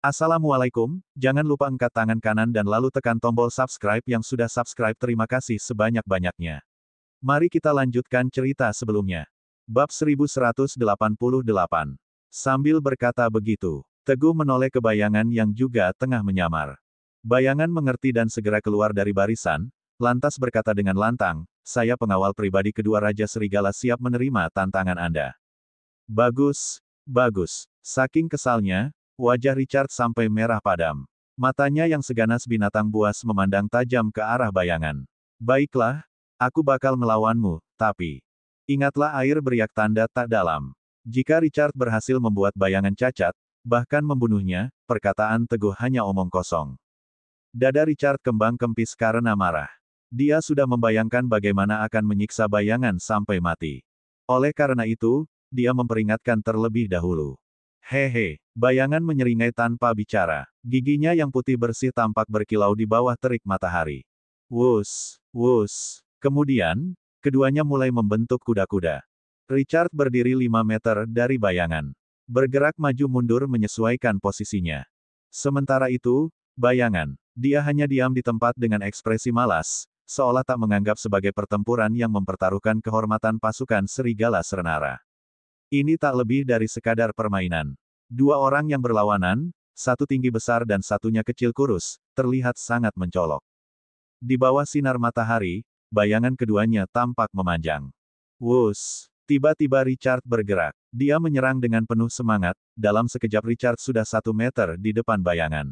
Assalamualaikum, jangan lupa angkat tangan kanan dan lalu tekan tombol subscribe yang sudah subscribe. Terima kasih sebanyak-banyaknya. Mari kita lanjutkan cerita sebelumnya. Bab 1188. Sambil berkata begitu, Teguh menoleh ke Bayangan yang juga tengah menyamar. Bayangan mengerti dan segera keluar dari barisan, lantas berkata dengan lantang, "Saya pengawal pribadi kedua Raja Serigala, siap menerima tantangan Anda." Bagus, bagus. Saking kesalnya, wajah Richard sampai merah padam. Matanya yang seganas binatang buas memandang tajam ke arah Bayangan. "Baiklah, aku bakal melawanmu, tapi ingatlah air beriak tanda tak dalam." Jika Richard berhasil membuat Bayangan cacat, bahkan membunuhnya, perkataan Teguh hanya omong kosong. Dada Richard kembang kempis karena marah. Dia sudah membayangkan bagaimana akan menyiksa Bayangan sampai mati. Oleh karena itu, dia memperingatkan terlebih dahulu. Hehe, Bayangan menyeringai tanpa bicara. Giginya yang putih bersih tampak berkilau di bawah terik matahari. Wus, wus. Kemudian, keduanya mulai membentuk kuda-kuda. Richard berdiri 5 meter dari Bayangan. Bergerak maju mundur menyesuaikan posisinya. Sementara itu, Bayangan, dia hanya diam di tempat dengan ekspresi malas, seolah tak menganggap sebagai pertempuran yang mempertaruhkan kehormatan pasukan serigala Serenara. Ini tak lebih dari sekadar permainan. Dua orang yang berlawanan, satu tinggi besar dan satunya kecil kurus, terlihat sangat mencolok. Di bawah sinar matahari, bayangan keduanya tampak memanjang. Wus! Tiba-tiba Richard bergerak. Dia menyerang dengan penuh semangat, dalam sekejap Richard sudah 1 meter di depan Bayangan.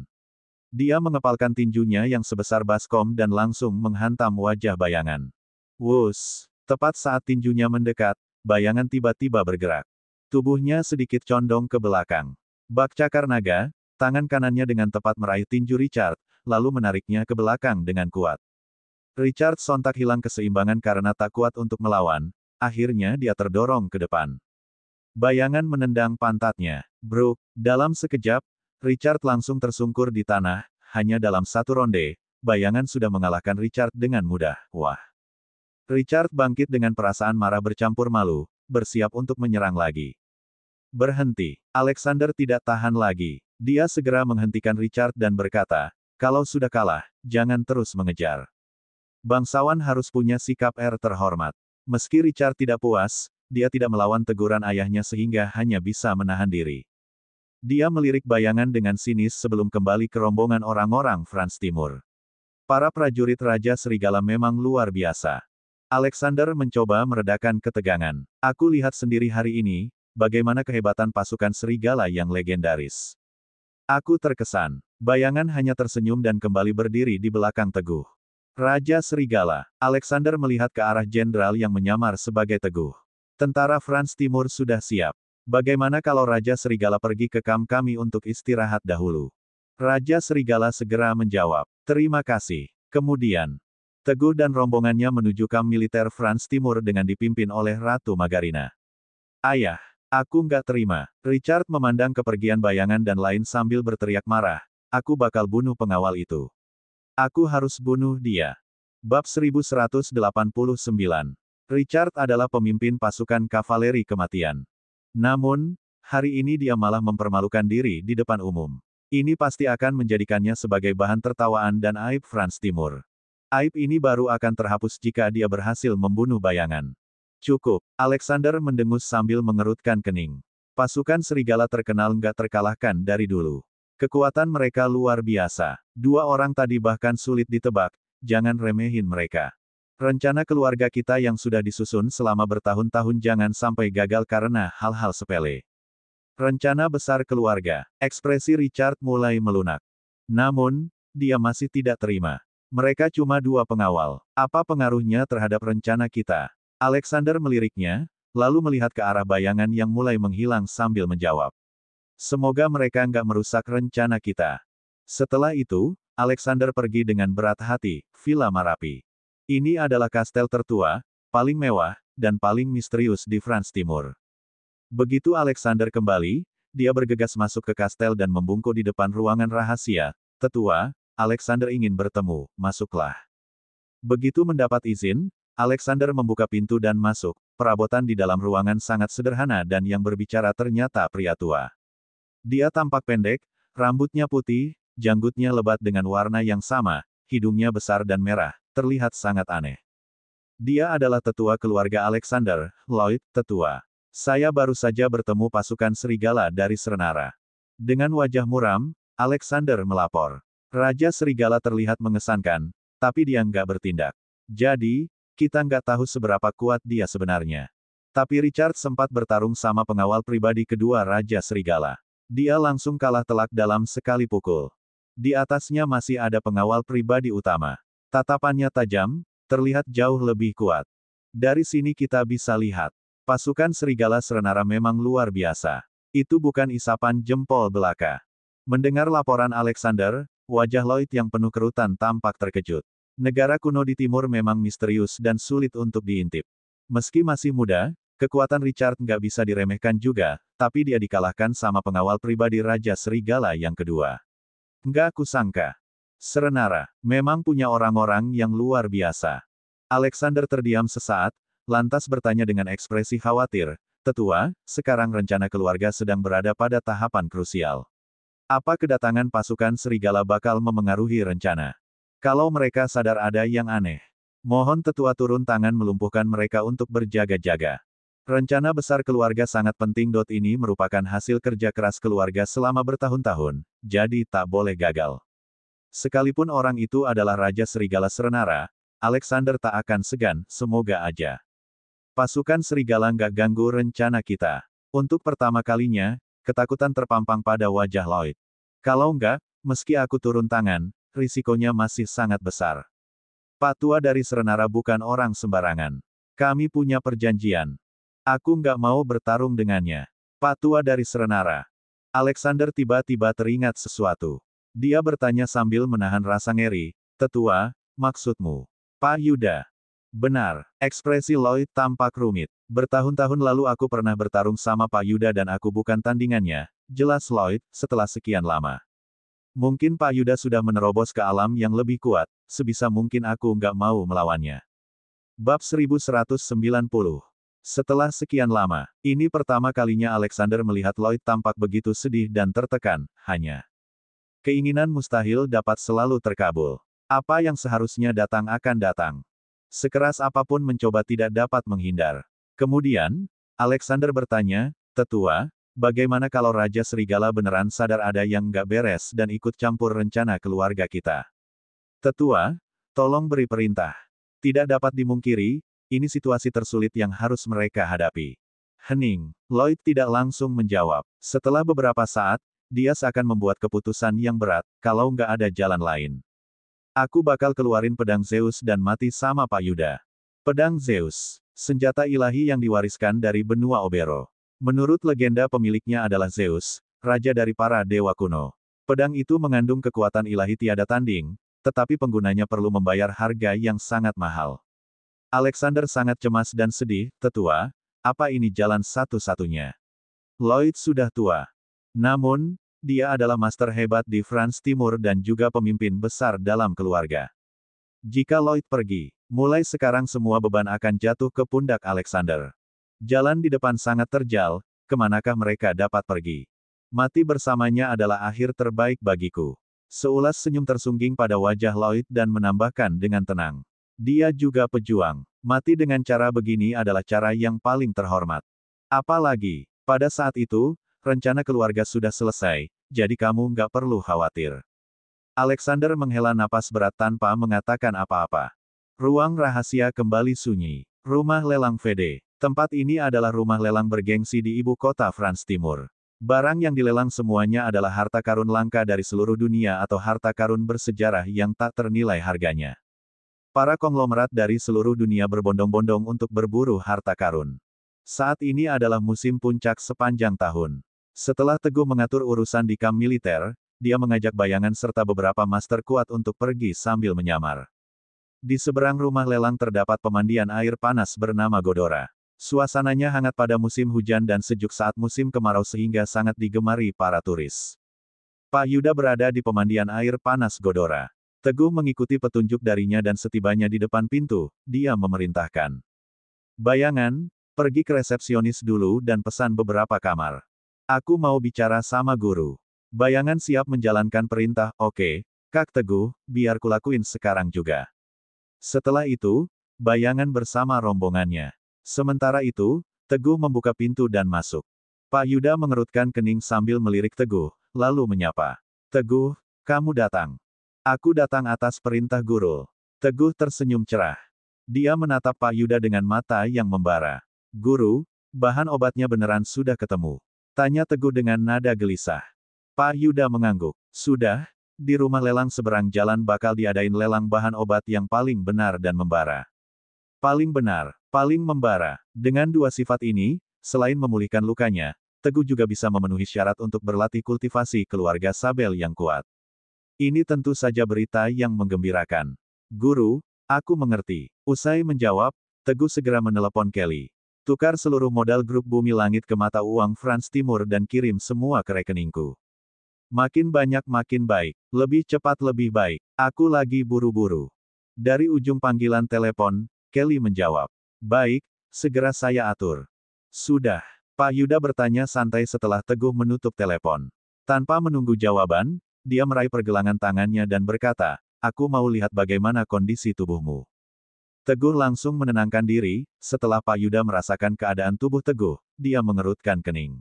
Dia mengepalkan tinjunya yang sebesar baskom dan langsung menghantam wajah Bayangan. Wus! Tepat saat tinjunya mendekat, Bayangan tiba-tiba bergerak. Tubuhnya sedikit condong ke belakang. Bak cakar naga, tangan kanannya dengan tepat meraih tinju Richard, lalu menariknya ke belakang dengan kuat. Richard sontak hilang keseimbangan karena tak kuat untuk melawan, akhirnya dia terdorong ke depan. Bayangan menendang pantatnya. Bruk! Dalam sekejap, Richard langsung tersungkur di tanah, hanya dalam 1 ronde, Bayangan sudah mengalahkan Richard dengan mudah. Wah! Richard bangkit dengan perasaan marah bercampur malu, bersiap untuk menyerang lagi. Berhenti. Alexander tidak tahan lagi. Dia segera menghentikan Richard dan berkata, "Kalau sudah kalah, jangan terus mengejar. Bangsawan harus punya sikap terhormat." Meski Richard tidak puas, dia tidak melawan teguran ayahnya sehingga hanya bisa menahan diri. Dia melirik Bayangan dengan sinis sebelum kembali ke rombongan orang-orang Frans Timur. Para prajurit Raja Serigala memang luar biasa. Alexander mencoba meredakan ketegangan. "Aku lihat sendiri hari ini, bagaimana kehebatan pasukan serigala yang legendaris. Aku terkesan." Bayangan hanya tersenyum dan kembali berdiri di belakang Teguh. "Raja Serigala." Alexander melihat ke arah jenderal yang menyamar sebagai Teguh. "Tentara Frans Timur sudah siap. Bagaimana kalau Raja Serigala pergi ke kamp kami untuk istirahat dahulu?" Raja Serigala segera menjawab, "Terima kasih." Kemudian, Teguh dan rombongannya menuju kamp militer Frans Timur dengan dipimpin oleh Ratu Magarina. "Ayah, aku nggak terima." Richard memandang kepergian Bayangan dan lain sambil berteriak marah, "Aku bakal bunuh pengawal itu. Aku harus bunuh dia." Bab 1189. Richard adalah pemimpin pasukan kavaleri kematian. Namun, hari ini dia malah mempermalukan diri di depan umum. Ini pasti akan menjadikannya sebagai bahan tertawaan dan aib Frans Timur. Aib ini baru akan terhapus jika dia berhasil membunuh Bayangan. Cukup. Alexander mendengus sambil mengerutkan kening. Pasukan serigala terkenal nggak terkalahkan dari dulu. Kekuatan mereka luar biasa. 2 orang tadi bahkan sulit ditebak, jangan remehin mereka. Rencana keluarga kita yang sudah disusun selama bertahun-tahun jangan sampai gagal karena hal-hal sepele. Rencana besar keluarga. Ekspresi Richard mulai melunak. Namun, dia masih tidak terima. Mereka cuma 2 pengawal. Apa pengaruhnya terhadap rencana kita? Alexander meliriknya, lalu melihat ke arah Bayangan yang mulai menghilang sambil menjawab. "Semoga mereka nggak merusak rencana kita." Setelah itu, Alexander pergi dengan berat hati, Villa Marapi. Ini adalah kastel tertua, paling mewah, dan paling misterius di Frans Timur. Begitu Alexander kembali, dia bergegas masuk ke kastel dan membungkuk di depan ruangan rahasia. "Tetua, Alexander ingin bertemu, masuklah." Begitu mendapat izin, Alexander membuka pintu dan masuk. Perabotan di dalam ruangan sangat sederhana dan yang berbicara ternyata pria tua. Dia tampak pendek, Rambutnya putih, janggutnya lebat dengan warna yang sama, hidungnya besar dan merah, terlihat sangat aneh. Dia adalah tetua keluarga Alexander, Lloyd, tetua. Saya baru saja bertemu pasukan serigala dari Serenara. Dengan wajah muram, Alexander melapor. Raja Serigala terlihat mengesankan, tapi dia nggak bertindak. Jadi, kita nggak tahu seberapa kuat dia sebenarnya. Tapi Richard sempat bertarung sama pengawal pribadi kedua Raja Serigala. Dia langsung kalah telak dalam sekali pukul. Di atasnya masih ada pengawal pribadi utama. Tatapannya tajam, terlihat jauh lebih kuat. Dari sini kita bisa lihat, pasukan Serigala Serenara memang luar biasa. Itu bukan isapan jempol belaka. Mendengar laporan Alexander, wajah Lloyd yang penuh kerutan tampak terkejut. Negara kuno di timur memang misterius dan sulit untuk diintip. Meski masih muda, kekuatan Richard nggak bisa diremehkan juga, tapi dia dikalahkan sama pengawal pribadi Raja Serigala yang kedua. Nggak kusangka. Serenara, memang punya orang-orang yang luar biasa. Alexander terdiam sesaat, lantas bertanya dengan ekspresi khawatir, "Tetua, sekarang rencana keluarga sedang berada pada tahapan krusial. Apa kedatangan pasukan serigala bakal memengaruhi rencana? Kalau mereka sadar ada yang aneh, mohon tetua turun tangan melumpuhkan mereka untuk berjaga-jaga. Rencana besar keluarga sangat penting. Ini merupakan hasil kerja keras keluarga selama bertahun-tahun, jadi tak boleh gagal." Sekalipun orang itu adalah Raja Serigala Serenara, Alexander tak akan segan, semoga aja. Pasukan serigala nggak ganggu rencana kita. Untuk pertama kalinya, ketakutan terpampang pada wajah Lloyd. Kalau nggak, meski aku turun tangan, risikonya masih sangat besar. Pak Tua dari Serenara bukan orang sembarangan. Kami punya perjanjian. Aku nggak mau bertarung dengannya. Pak Tua dari Serenara. Alexander tiba-tiba teringat sesuatu. Dia bertanya sambil menahan rasa ngeri, "Tetua, maksudmu? Pak Yuda?" "Benar." Ekspresi Lloyd tampak rumit. "Bertahun-tahun lalu aku pernah bertarung sama Pak Yuda dan aku bukan tandingannya," jelas Lloyd, setelah sekian lama. "Mungkin Pak Yuda sudah menerobos ke alam yang lebih kuat, sebisa mungkin aku nggak mau melawannya." Bab 1190. Setelah sekian lama, ini pertama kalinya Alexander melihat Lloyd tampak begitu sedih dan tertekan, hanya keinginan mustahil dapat selalu terkabul. Apa yang seharusnya datang akan datang. Sekeras apapun mencoba tidak dapat menghindar. Kemudian, Alexander bertanya, "Tetua, bagaimana kalau Raja Serigala beneran sadar ada yang nggak beres dan ikut campur rencana keluarga kita?" "Tetua, tolong beri perintah." Tidak dapat dimungkiri, ini situasi tersulit yang harus mereka hadapi. Hening. Lloyd tidak langsung menjawab. Setelah beberapa saat, dia seakan membuat keputusan yang berat, "Kalau nggak ada jalan lain. Aku bakal keluarin pedang Zeus dan mati sama Pak Yuda." Pedang Zeus. Senjata ilahi yang diwariskan dari benua Obero. Menurut legenda pemiliknya adalah Zeus, raja dari para dewa kuno. Pedang itu mengandung kekuatan ilahi tiada tanding, tetapi penggunanya perlu membayar harga yang sangat mahal. Alexander sangat cemas dan sedih, "Tetua, apa ini jalan satu-satunya?" Lloyd sudah tua. Namun, dia adalah master hebat di France Timur dan juga pemimpin besar dalam keluarga. Jika Lloyd pergi, mulai sekarang semua beban akan jatuh ke pundak Alexander. Jalan di depan sangat terjal, kemanakah mereka dapat pergi? Mati bersamanya adalah akhir terbaik bagiku. Seulas senyum tersungging pada wajah Lloyd dan menambahkan dengan tenang. Dia juga pejuang. Mati dengan cara begini adalah cara yang paling terhormat. Apalagi, pada saat itu, rencana keluarga sudah selesai, jadi kamu nggak perlu khawatir. Alexander menghela napas berat tanpa mengatakan apa-apa. Ruang rahasia kembali sunyi. Rumah lelang VD. Tempat ini adalah rumah lelang bergengsi di ibu kota France Timur. Barang yang dilelang semuanya adalah harta karun langka dari seluruh dunia atau harta karun bersejarah yang tak ternilai harganya. Para konglomerat dari seluruh dunia berbondong-bondong untuk berburu harta karun. Saat ini adalah musim puncak sepanjang tahun. Setelah teguh mengatur urusan di kamp militer, dia mengajak bayangan serta beberapa master kuat untuk pergi sambil menyamar. Di seberang rumah lelang terdapat pemandian air panas bernama Godora. Suasananya hangat pada musim hujan dan sejuk saat musim kemarau sehingga sangat digemari para turis. Pak Yuda berada di pemandian air panas Godora. Teguh mengikuti petunjuk darinya dan setibanya di depan pintu, dia memerintahkan. "Bayangan, pergi ke resepsionis dulu dan pesan beberapa kamar. Aku mau bicara sama guru." Bayangan siap menjalankan perintah, oke, Kak Teguh, biar kulakuin sekarang juga. Setelah itu, bayangan bersama rombongannya. Sementara itu, Teguh membuka pintu dan masuk. Pak Yuda mengerutkan kening sambil melirik Teguh, lalu menyapa. Teguh, kamu datang. Aku datang atas perintah Guru. Teguh tersenyum cerah. Dia menatap Pak Yuda dengan mata yang membara. Guru, bahan obatnya beneran sudah ketemu? Tanya Teguh dengan nada gelisah. Pak Yuda mengangguk. Sudah, di rumah lelang seberang jalan bakal diadain lelang bahan obat yang paling benar dan membara. Paling benar, paling membara. Dengan dua sifat ini, selain memulihkan lukanya, Teguh juga bisa memenuhi syarat untuk berlatih kultivasi keluarga Sabel yang kuat. Ini tentu saja berita yang menggembirakan. Guru, aku mengerti. Usai menjawab, Teguh segera menelepon Kelly. Tukar seluruh modal grup Bumi Langit ke mata uang Frans Timur dan kirim semua ke rekeningku. Makin banyak makin baik. Lebih cepat lebih baik. Aku lagi buru-buru. Dari ujung panggilan telepon, Kelly menjawab. Baik, segera saya atur. Sudah. Pak Yuda bertanya santai setelah Teguh menutup telepon. Tanpa menunggu jawaban, dia meraih pergelangan tangannya dan berkata, aku mau lihat bagaimana kondisi tubuhmu. Teguh langsung menenangkan diri, setelah Pak Yuda merasakan keadaan tubuh Teguh, dia mengerutkan kening.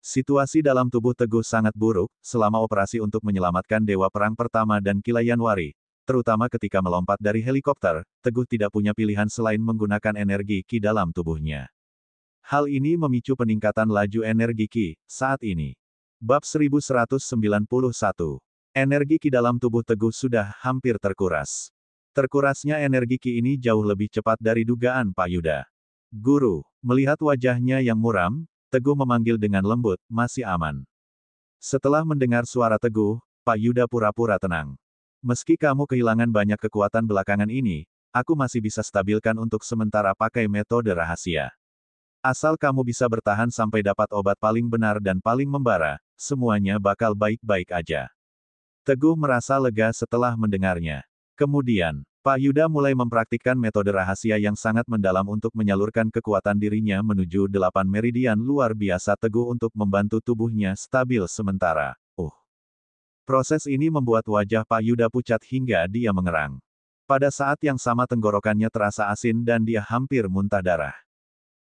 Situasi dalam tubuh Teguh sangat buruk, selama operasi untuk menyelamatkan Dewa Perang Pertama dan Kilayanwari, terutama ketika melompat dari helikopter, Teguh tidak punya pilihan selain menggunakan energi Ki dalam tubuhnya. Hal ini memicu peningkatan laju energi Ki, saat ini. Bab 1191. Energi Ki dalam tubuh Teguh sudah hampir terkuras. Terkurasnya energi Ki ini jauh lebih cepat dari dugaan Pak Yuda. Guru, melihat wajahnya yang muram, Teguh memanggil dengan lembut, masih aman. Setelah mendengar suara Teguh, Pak Yuda pura-pura tenang. Meski kamu kehilangan banyak kekuatan belakangan ini, aku masih bisa stabilkan untuk sementara pakai metode rahasia. Asal kamu bisa bertahan sampai dapat obat paling benar dan paling membara, semuanya bakal baik-baik aja. Teguh merasa lega setelah mendengarnya. Kemudian, Pak Yuda mulai mempraktikkan metode rahasia yang sangat mendalam untuk menyalurkan kekuatan dirinya menuju 8 meridian luar biasa Teguh untuk membantu tubuhnya stabil sementara. Proses ini membuat wajah Pak Yuda pucat hingga dia mengerang. Pada saat yang sama tenggorokannya terasa asin dan dia hampir muntah darah.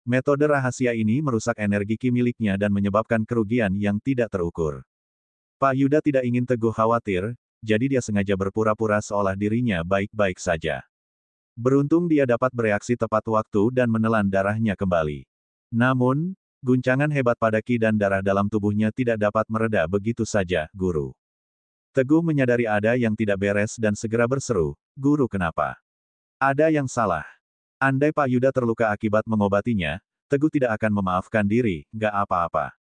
Metode rahasia ini merusak energi Ki miliknya dan menyebabkan kerugian yang tidak terukur. Pak Yuda tidak ingin Teguh khawatir, jadi dia sengaja berpura-pura seolah dirinya baik-baik saja. Beruntung dia dapat bereaksi tepat waktu dan menelan darahnya kembali. Namun, guncangan hebat pada Ki dan darah dalam tubuhnya tidak dapat mereda begitu saja, Guru. Teguh menyadari ada yang tidak beres dan segera berseru, Guru kenapa? Ada yang salah. Andai Pak Yuda terluka akibat mengobatinya, Teguh tidak akan memaafkan diri, nggak apa-apa.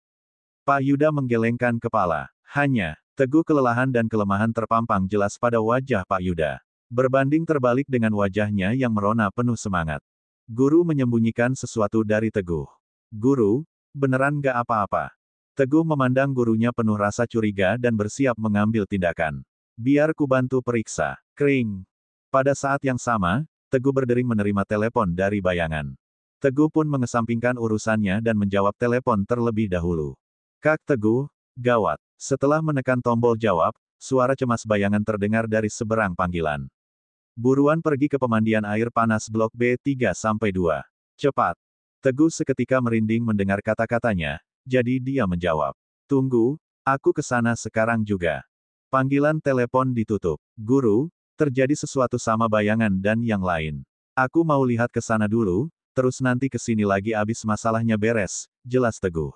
Pak Yuda menggelengkan kepala. Hanya, Teguh kelelahan dan kelemahan terpampang jelas pada wajah Pak Yuda. Berbanding terbalik dengan wajahnya yang merona penuh semangat. Guru menyembunyikan sesuatu dari Teguh. Guru, beneran nggak apa-apa. Teguh memandang gurunya penuh rasa curiga dan bersiap mengambil tindakan. Biar ku bantu periksa. Kring. Pada saat yang sama, Teguh berdering menerima telepon dari bayangan. Teguh pun mengesampingkan urusannya dan menjawab telepon terlebih dahulu. Kak Teguh, gawat. Setelah menekan tombol jawab, suara cemas bayangan terdengar dari seberang panggilan. Buruan pergi ke pemandian air panas blok B3-2. Cepat. Teguh seketika merinding mendengar kata-katanya, jadi dia menjawab. Tunggu, aku ke sana sekarang juga. Panggilan telepon ditutup. Guru, terjadi sesuatu sama bayangan dan yang lain. Aku mau lihat ke sana dulu, terus nanti ke sini lagi abis masalahnya beres, jelas Teguh.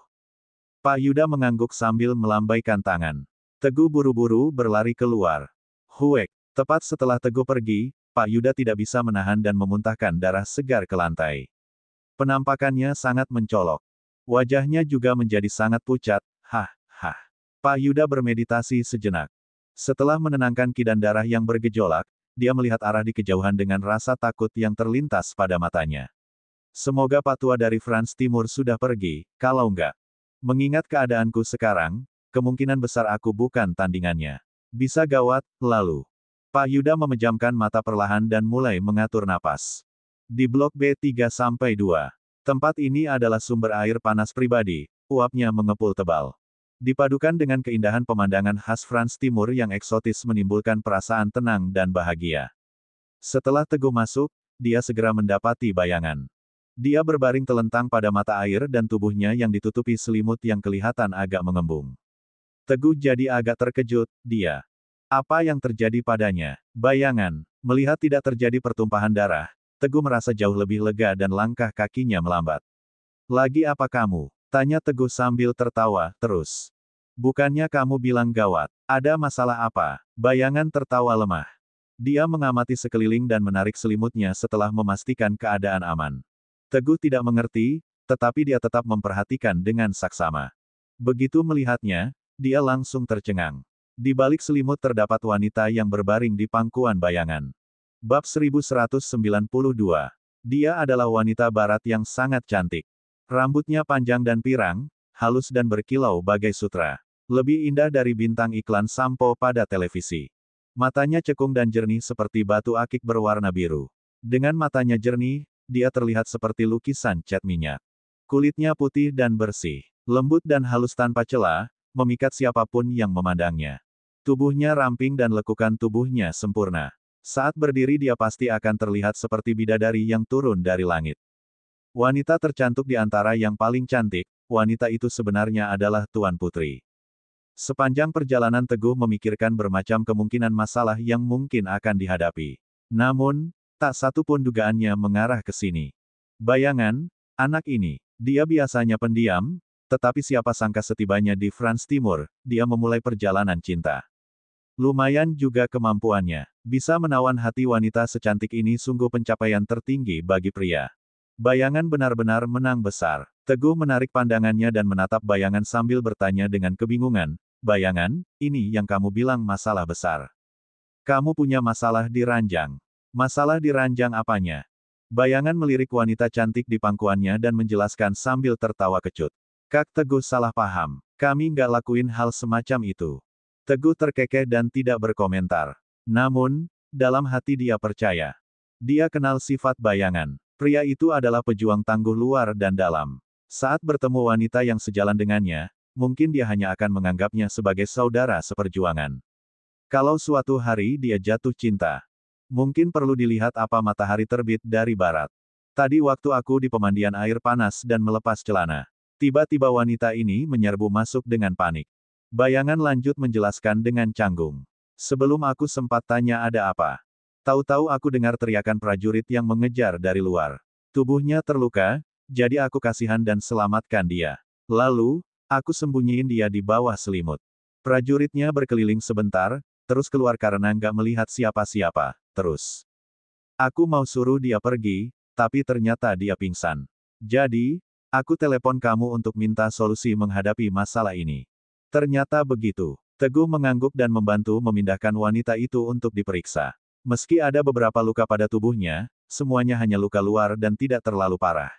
Pak Yuda mengangguk sambil melambaikan tangan. Teguh buru-buru berlari keluar. Huek, tepat setelah Teguh pergi, Pak Yuda tidak bisa menahan dan memuntahkan darah segar ke lantai. Penampakannya sangat mencolok. Wajahnya juga menjadi sangat pucat, hah. Pak Yuda bermeditasi sejenak. Setelah menenangkan Ki dan darah yang bergejolak, dia melihat arah di kejauhan dengan rasa takut yang terlintas pada matanya. Semoga Patua dari Frans Timur sudah pergi, kalau enggak. Mengingat keadaanku sekarang, kemungkinan besar aku bukan tandingannya. Bisa gawat, lalu. Pak Yuda memejamkan mata perlahan dan mulai mengatur napas. Di blok B3-2. Tempat ini adalah sumber air panas pribadi, uapnya mengepul tebal. Dipadukan dengan keindahan pemandangan khas Frans Timur yang eksotis menimbulkan perasaan tenang dan bahagia. Setelah Teguh masuk, dia segera mendapati bayangan. Dia berbaring telentang pada mata air dan tubuhnya yang ditutupi selimut yang kelihatan agak mengembung. Teguh jadi agak terkejut, dia. Apa yang terjadi padanya? Bayangan. Melihat tidak terjadi pertumpahan darah, Teguh merasa jauh lebih lega dan langkah kakinya melambat. Lagi apa kamu? Tanya Teguh sambil tertawa, terus. Bukannya kamu bilang gawat. Ada masalah apa? Bayangan tertawa lemah. Dia mengamati sekeliling dan menarik selimutnya setelah memastikan keadaan aman. Teguh tidak mengerti, tetapi dia tetap memperhatikan dengan saksama. Begitu melihatnya, dia langsung tercengang. Di balik selimut terdapat wanita yang berbaring di pangkuan bayangan. Bab 1192. Dia adalah wanita barat yang sangat cantik. Rambutnya panjang dan pirang, halus dan berkilau bagai sutra. Lebih indah dari bintang iklan sampo pada televisi. Matanya cekung dan jernih seperti batu akik berwarna biru. Dengan matanya jernih, dia terlihat seperti lukisan cat minyak. Kulitnya putih dan bersih, lembut dan halus tanpa celah, memikat siapapun yang memandangnya. Tubuhnya ramping dan lekukan tubuhnya sempurna. Saat berdiri dia pasti akan terlihat seperti bidadari yang turun dari langit. Wanita tercantik di antara yang paling cantik, wanita itu sebenarnya adalah Tuan Putri. Sepanjang perjalanan Teguh memikirkan bermacam kemungkinan masalah yang mungkin akan dihadapi. Namun, tak satu pun dugaannya mengarah ke sini. Bayangan, anak ini, dia biasanya pendiam, tetapi siapa sangka setibanya di Frans Timur, dia memulai perjalanan cinta. Lumayan juga kemampuannya. Bisa menawan hati wanita secantik ini sungguh pencapaian tertinggi bagi pria. Bayangan benar-benar menang besar. Teguh menarik pandangannya dan menatap bayangan sambil bertanya dengan kebingungan, Bayangan, ini yang kamu bilang masalah besar. Kamu punya masalah di ranjang. Masalah di ranjang apanya? Bayangan melirik wanita cantik di pangkuannya dan menjelaskan sambil tertawa kecut. Kak Teguh salah paham. Kami nggak lakuin hal semacam itu. Teguh terkekeh dan tidak berkomentar. Namun, dalam hati dia percaya. Dia kenal sifat bayangan. Pria itu adalah pejuang tangguh luar dan dalam. Saat bertemu wanita yang sejalan dengannya, mungkin dia hanya akan menganggapnya sebagai saudara seperjuangan. Kalau suatu hari dia jatuh cinta, mungkin perlu dilihat apa matahari terbit dari barat. Tadi waktu aku di pemandian air panas dan melepas celana, tiba-tiba wanita ini menyerbu masuk dengan panik. Bayangan lanjut menjelaskan dengan canggung. Sebelum aku sempat tanya ada apa. Tahu-tahu aku dengar teriakan prajurit yang mengejar dari luar. Tubuhnya terluka, jadi aku kasihan dan selamatkan dia. Lalu, aku sembunyiin dia di bawah selimut. Prajuritnya berkeliling sebentar, terus keluar karena nggak melihat siapa-siapa, terus. Aku mau suruh dia pergi, tapi ternyata dia pingsan. Jadi, aku telepon kamu untuk minta solusi menghadapi masalah ini. Ternyata begitu. Teguh mengangguk dan membantu memindahkan wanita itu untuk diperiksa. Meski ada beberapa luka pada tubuhnya, semuanya hanya luka luar dan tidak terlalu parah.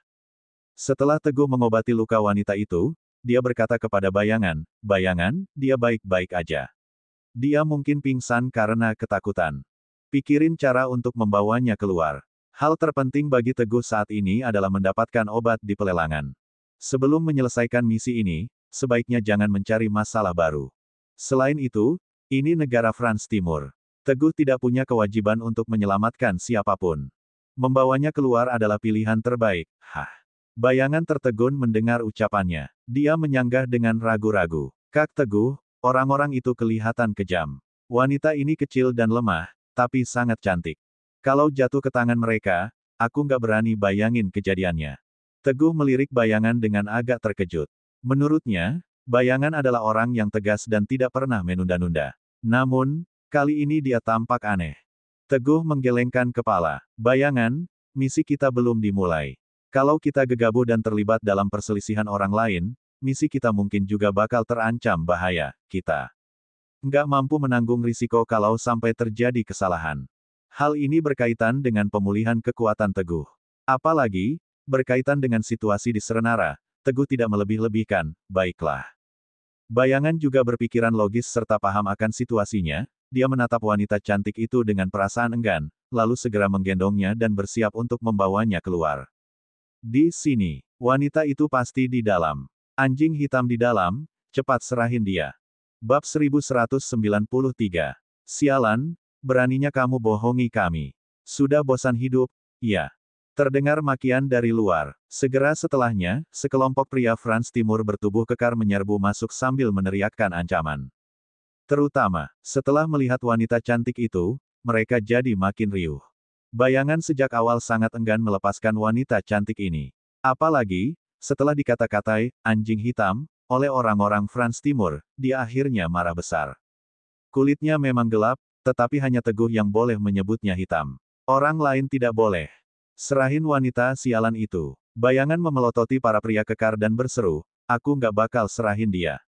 Setelah Teguh mengobati luka wanita itu, dia berkata kepada Bayangan, Bayangan, dia baik-baik aja. Dia mungkin pingsan karena ketakutan. Pikirin cara untuk membawanya keluar. Hal terpenting bagi Teguh saat ini adalah mendapatkan obat di pelelangan. Sebelum menyelesaikan misi ini, sebaiknya jangan mencari masalah baru. Selain itu, ini negara Frans Timur. Teguh tidak punya kewajiban untuk menyelamatkan siapapun. Membawanya keluar adalah pilihan terbaik. Bayangan tertegun mendengar ucapannya. Dia menyanggah dengan ragu-ragu. Kak Teguh, orang-orang itu kelihatan kejam. Wanita ini kecil dan lemah, tapi sangat cantik. Kalau jatuh ke tangan mereka, aku nggak berani bayangin kejadiannya. Teguh melirik Bayangan dengan agak terkejut. Menurutnya, Bayangan adalah orang yang tegas dan tidak pernah menunda-nunda. Namun, kali ini dia tampak aneh. Teguh menggelengkan kepala. Bayangan, misi kita belum dimulai. Kalau kita gegabah dan terlibat dalam perselisihan orang lain, misi kita mungkin juga bakal terancam bahaya. Kita nggak mampu menanggung risiko kalau sampai terjadi kesalahan. Hal ini berkaitan dengan pemulihan kekuatan Teguh. Apalagi, berkaitan dengan situasi di Serenara, Teguh tidak melebih-lebihkan, baiklah. Bayangan juga berpikiran logis serta paham akan situasinya, dia menatap wanita cantik itu dengan perasaan enggan, lalu segera menggendongnya dan bersiap untuk membawanya keluar. Di sini, wanita itu pasti di dalam. Anjing hitam di dalam, cepat serahin dia. Bab 1193. Sialan, beraninya kamu bohongi kami. Sudah bosan hidup, ya. Terdengar makian dari luar. Segera setelahnya, sekelompok pria Frans Timur bertubuh kekar menyerbu masuk sambil meneriakkan ancaman. Terutama, setelah melihat wanita cantik itu, mereka jadi makin riuh. Bayangan sejak awal sangat enggan melepaskan wanita cantik ini. Apalagi, setelah dikata-katai, anjing hitam, oleh orang-orang Frans Timur, dia akhirnya marah besar. Kulitnya memang gelap, tetapi hanya Teguh yang boleh menyebutnya hitam. Orang lain tidak boleh. Serahin wanita sialan itu. Bayangan memelototi para pria kekar dan berseru, aku nggak bakal serahin dia.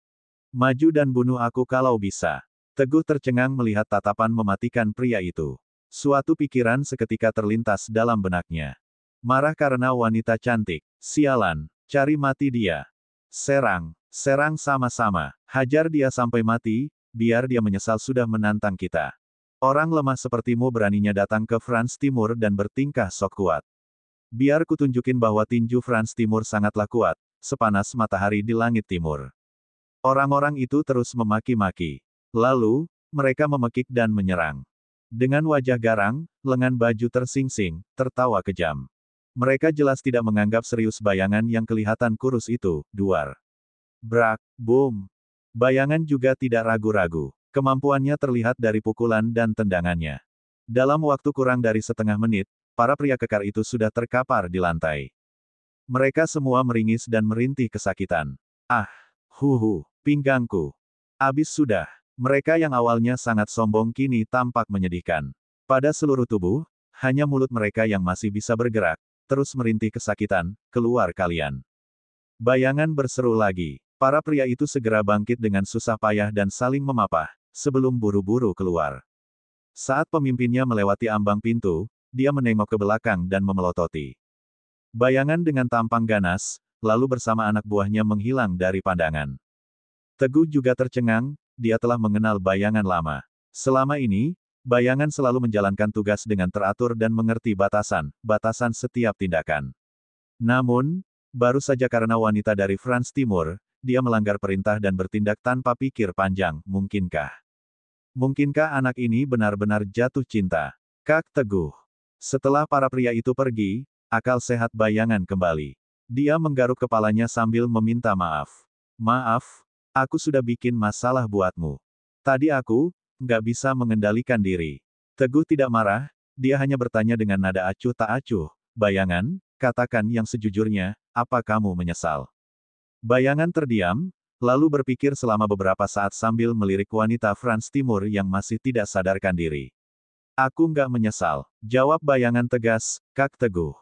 Maju dan bunuh aku kalau bisa. Teguh tercengang melihat tatapan mematikan pria itu. Suatu pikiran seketika terlintas dalam benaknya. Marah karena wanita cantik. Sialan, cari mati dia. Serang, serang sama-sama. Hajar dia sampai mati, biar dia menyesal sudah menantang kita. Orang lemah sepertimu beraninya datang ke Frans Timur dan bertingkah sok kuat. Biar kutunjukin bahwa tinju Frans Timur sangatlah kuat, sepanas matahari di langit timur. Orang-orang itu terus memaki-maki. Lalu, mereka memekik dan menyerang. Dengan wajah garang, lengan baju tersingsing, tertawa kejam. Mereka jelas tidak menganggap serius bayangan yang kelihatan kurus itu, duar. Brak, boom. Bayangan juga tidak ragu-ragu. Kemampuannya terlihat dari pukulan dan tendangannya. Dalam waktu kurang dari setengah menit, para pria kekar itu sudah terkapar di lantai. Mereka semua meringis dan merintih kesakitan. Ah, pinggangku. Abis sudah. Mereka yang awalnya sangat sombong kini tampak menyedihkan. Pada seluruh tubuh, hanya mulut mereka yang masih bisa bergerak, terus merintih kesakitan, keluar kalian. Bayangan berseru lagi. Para pria itu segera bangkit dengan susah payah dan saling memapah, sebelum buru-buru keluar. Saat pemimpinnya melewati ambang pintu, dia menengok ke belakang dan memelototi. Bayangan dengan tampang ganas, lalu bersama anak buahnya menghilang dari pandangan. Teguh juga tercengang, dia telah mengenal bayangan lama. Selama ini, bayangan selalu menjalankan tugas dengan teratur dan mengerti batasan setiap tindakan. Namun, baru saja karena wanita dari Frans Timur, dia melanggar perintah dan bertindak tanpa pikir panjang, mungkinkah? Mungkinkah anak ini benar-benar jatuh cinta? Kak Teguh. Setelah para pria itu pergi, akal sehat bayangan kembali. Dia menggaruk kepalanya sambil meminta maaf. Maaf, aku sudah bikin masalah buatmu. Tadi aku, nggak bisa mengendalikan diri. Teguh tidak marah, dia hanya bertanya dengan nada acuh tak acuh. Bayangan, katakan yang sejujurnya, apa kamu menyesal? Bayangan terdiam, lalu berpikir selama beberapa saat sambil melirik wanita Frans Timur yang masih tidak sadarkan diri. Aku nggak menyesal, jawab bayangan tegas, Kak Teguh.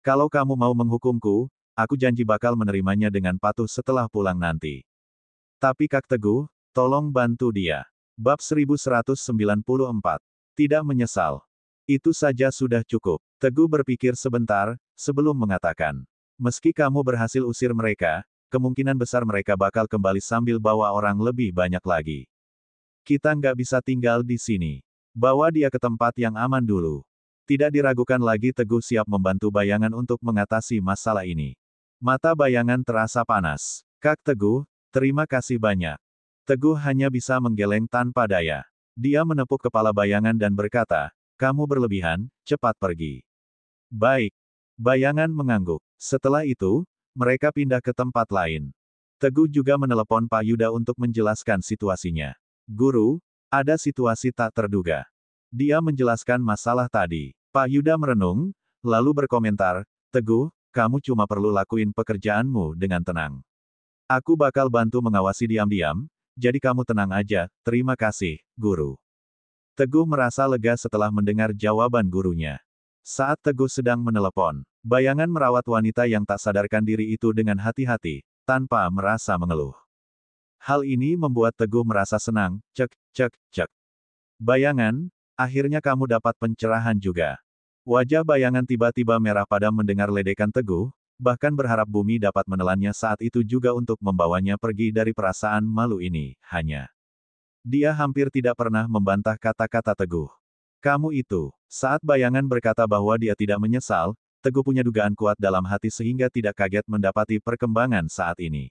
Kalau kamu mau menghukumku, aku janji bakal menerimanya dengan patuh setelah pulang nanti. Tapi Kak Teguh, tolong bantu dia. Bab 1194. Tidak menyesal. Itu saja sudah cukup. Teguh berpikir sebentar, sebelum mengatakan. Meski kamu berhasil usir mereka, kemungkinan besar mereka bakal kembali sambil bawa orang lebih banyak lagi. Kita nggak bisa tinggal di sini. Bawa dia ke tempat yang aman dulu. Tidak diragukan lagi Teguh siap membantu bayangan untuk mengatasi masalah ini. Mata bayangan terasa panas. Kak Teguh, terima kasih banyak. Teguh hanya bisa menggeleng tanpa daya. Dia menepuk kepala bayangan dan berkata, kamu berlebihan, cepat pergi. Baik. Bayangan mengangguk. Setelah itu, mereka pindah ke tempat lain. Teguh juga menelepon Pak Yuda untuk menjelaskan situasinya. Guru, ada situasi tak terduga. Dia menjelaskan masalah tadi. Pak Yuda merenung, lalu berkomentar, Teguh, kamu cuma perlu lakuin pekerjaanmu dengan tenang. Aku bakal bantu mengawasi diam-diam, jadi kamu tenang aja, terima kasih, Guru. Teguh merasa lega setelah mendengar jawaban gurunya. Saat Teguh sedang menelepon, bayangan merawat wanita yang tak sadarkan diri itu dengan hati-hati, tanpa merasa mengeluh. Hal ini membuat Teguh merasa senang, cek. Bayangan, akhirnya kamu dapat pencerahan juga. Wajah bayangan tiba-tiba merah padam mendengar ledekan Teguh, bahkan berharap bumi dapat menelannya saat itu juga untuk membawanya pergi dari perasaan malu ini, hanya. Dia hampir tidak pernah membantah kata-kata Teguh. Kamu itu, saat bayangan berkata bahwa dia tidak menyesal, Teguh punya dugaan kuat dalam hati sehingga tidak kaget mendapati perkembangan saat ini.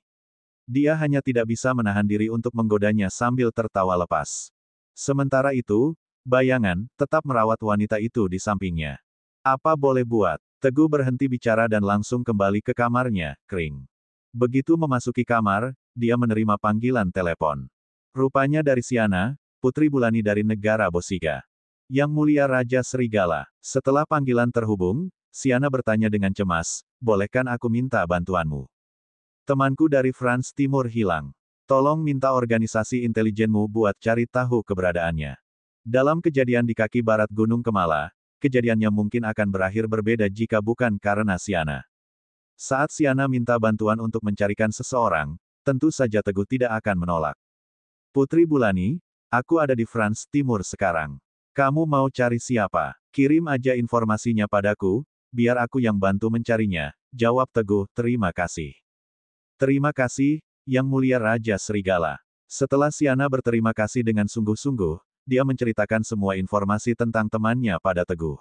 Dia hanya tidak bisa menahan diri untuk menggodanya sambil tertawa lepas. Sementara itu, bayangan tetap merawat wanita itu di sampingnya. Apa boleh buat? Teguh berhenti bicara dan langsung kembali ke kamarnya, kering. Begitu memasuki kamar, dia menerima panggilan telepon. Rupanya dari Siana, Putri Bulani dari negara Bosiga. Yang mulia Raja Serigala. Setelah panggilan terhubung, Siana bertanya dengan cemas, bolehkan aku minta bantuanmu? Temanku dari France Timur hilang. Tolong minta organisasi intelijenmu buat cari tahu keberadaannya. Dalam kejadian di kaki barat Gunung Kemala, kejadiannya mungkin akan berakhir berbeda jika bukan karena Siana. Saat Siana minta bantuan untuk mencarikan seseorang, tentu saja Teguh tidak akan menolak. Putri Bulani, aku ada di France Timur sekarang. Kamu mau cari siapa? Kirim aja informasinya padaku, biar aku yang bantu mencarinya, jawab Teguh, terima kasih. Terima kasih, Yang Mulia Raja Serigala. Setelah Siana berterima kasih dengan sungguh-sungguh, dia menceritakan semua informasi tentang temannya pada Teguh.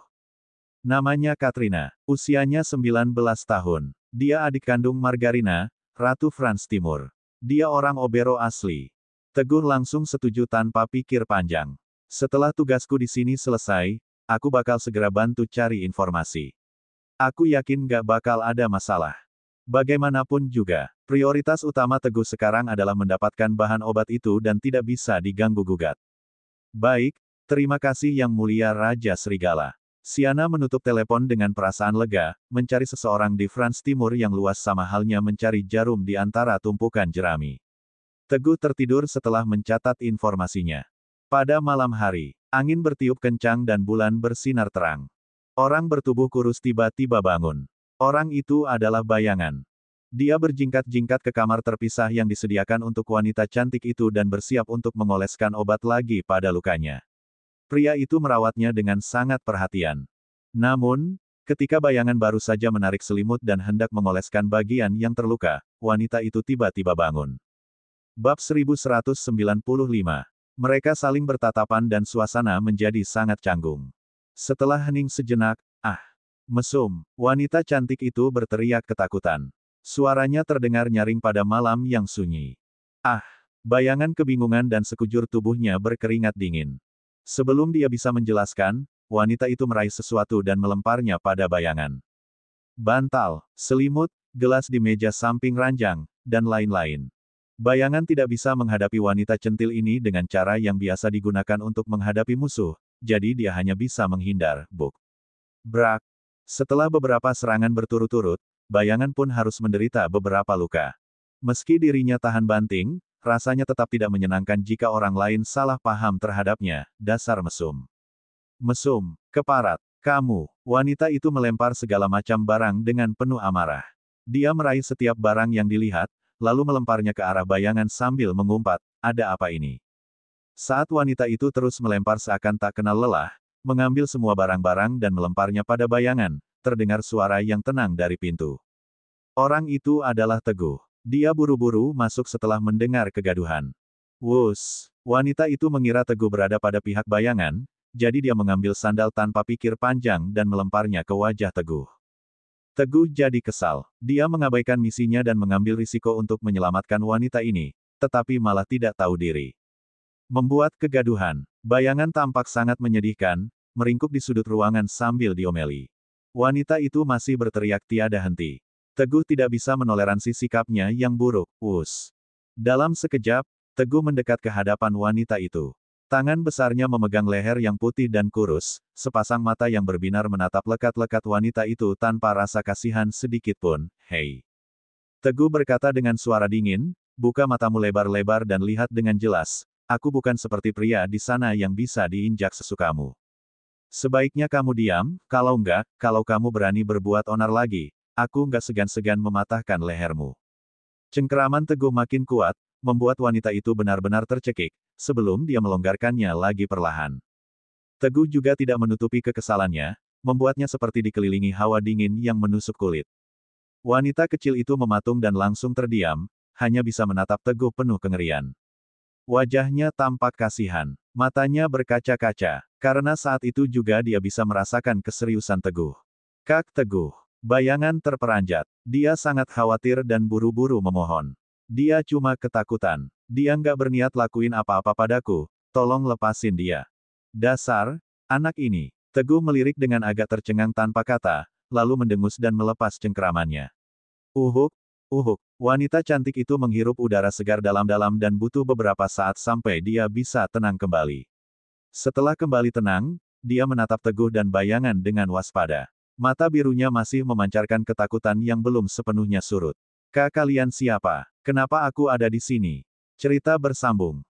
Namanya Katrina, usianya 19 tahun. Dia adik kandung Margarina, Ratu France Timur. Dia orang Obero asli. Teguh langsung setuju tanpa pikir panjang. Setelah tugasku di sini selesai, aku bakal segera bantu cari informasi. Aku yakin gak bakal ada masalah. Bagaimanapun juga, prioritas utama Teguh sekarang adalah mendapatkan bahan obat itu dan tidak bisa diganggu-gugat. Baik, terima kasih Yang Mulia Raja Serigala. Siana menutup telepon dengan perasaan lega, mencari seseorang di France Timur yang luas sama halnya mencari jarum di antara tumpukan jerami. Teguh tertidur setelah mencatat informasinya. Pada malam hari, angin bertiup kencang dan bulan bersinar terang. Orang bertubuh kurus tiba-tiba bangun. Orang itu adalah bayangan. Dia berjingkat-jingkat ke kamar terpisah yang disediakan untuk wanita cantik itu dan bersiap untuk mengoleskan obat lagi pada lukanya. Pria itu merawatnya dengan sangat perhatian. Namun, ketika bayangan baru saja menarik selimut dan hendak mengoleskan bagian yang terluka, wanita itu tiba-tiba bangun. Bab 1195. Mereka saling bertatapan dan suasana menjadi sangat canggung. Setelah hening sejenak, mesum, wanita cantik itu berteriak ketakutan. Suaranya terdengar nyaring pada malam yang sunyi. Bayangan kebingungan dan sekujur tubuhnya berkeringat dingin. Sebelum dia bisa menjelaskan, wanita itu meraih sesuatu dan melemparnya pada bayangan. Bantal, selimut, gelas di meja samping ranjang, dan lain-lain. Bayangan tidak bisa menghadapi wanita centil ini dengan cara yang biasa digunakan untuk menghadapi musuh, jadi dia hanya bisa menghindar, Brak. Setelah beberapa serangan berturut-turut, bayangan pun harus menderita beberapa luka. Meski dirinya tahan banting, rasanya tetap tidak menyenangkan jika orang lain salah paham terhadapnya, dasar mesum. Mesum, keparat, kamu. Wanita itu melempar segala macam barang dengan penuh amarah. Dia meraih setiap barang yang dilihat, lalu melemparnya ke arah bayangan sambil mengumpat, ada apa ini? Saat wanita itu terus melempar seakan tak kenal lelah, mengambil semua barang-barang dan melemparnya pada bayangan, terdengar suara yang tenang dari pintu. Orang itu adalah Teguh. Dia buru-buru masuk setelah mendengar kegaduhan. Wus, wanita itu mengira Teguh berada pada pihak bayangan, jadi dia mengambil sandal tanpa pikir panjang dan melemparnya ke wajah Teguh. Teguh jadi kesal. Dia mengabaikan misinya dan mengambil risiko untuk menyelamatkan wanita ini, tetapi malah tidak tahu diri. Membuat kegaduhan. Bayangan tampak sangat menyedihkan, meringkuk di sudut ruangan sambil diomeli. Wanita itu masih berteriak tiada henti. Teguh tidak bisa menoleransi sikapnya yang buruk. Dalam sekejap, Teguh mendekat ke hadapan wanita itu. Tangan besarnya memegang leher yang putih dan kurus, sepasang mata yang berbinar menatap lekat-lekat wanita itu tanpa rasa kasihan sedikit pun. Hei! Teguh berkata dengan suara dingin, buka matamu lebar-lebar dan lihat dengan jelas, aku bukan seperti pria di sana yang bisa diinjak sesukamu. Sebaiknya kamu diam, kalau kamu berani berbuat onar lagi, aku nggak segan-segan mematahkan lehermu. Cengkeraman Teguh makin kuat, membuat wanita itu benar-benar tercekik, sebelum dia melonggarkannya lagi perlahan. Teguh juga tidak menutupi kekesalannya, membuatnya seperti dikelilingi hawa dingin yang menusuk kulit. Wanita kecil itu mematung dan langsung terdiam, hanya bisa menatap Teguh penuh kengerian. Wajahnya tampak kasihan, matanya berkaca-kaca, karena saat itu juga dia bisa merasakan keseriusan Teguh. Kak Teguh, bayangan terperanjat, dia sangat khawatir dan buru-buru memohon. Dia cuma ketakutan. Dia nggak berniat lakuin apa-apa padaku, tolong lepasin dia. Dasar, anak ini. Teguh melirik dengan agak tercengang tanpa kata, lalu mendengus dan melepas cengkeramannya. Uhuk, uhuk. Wanita cantik itu menghirup udara segar dalam-dalam dan butuh beberapa saat sampai dia bisa tenang kembali. Setelah kembali tenang, dia menatap Teguh dan bayangan dengan waspada. Mata birunya masih memancarkan ketakutan yang belum sepenuhnya surut. Kalian siapa? Kenapa aku ada di sini? Cerita bersambung.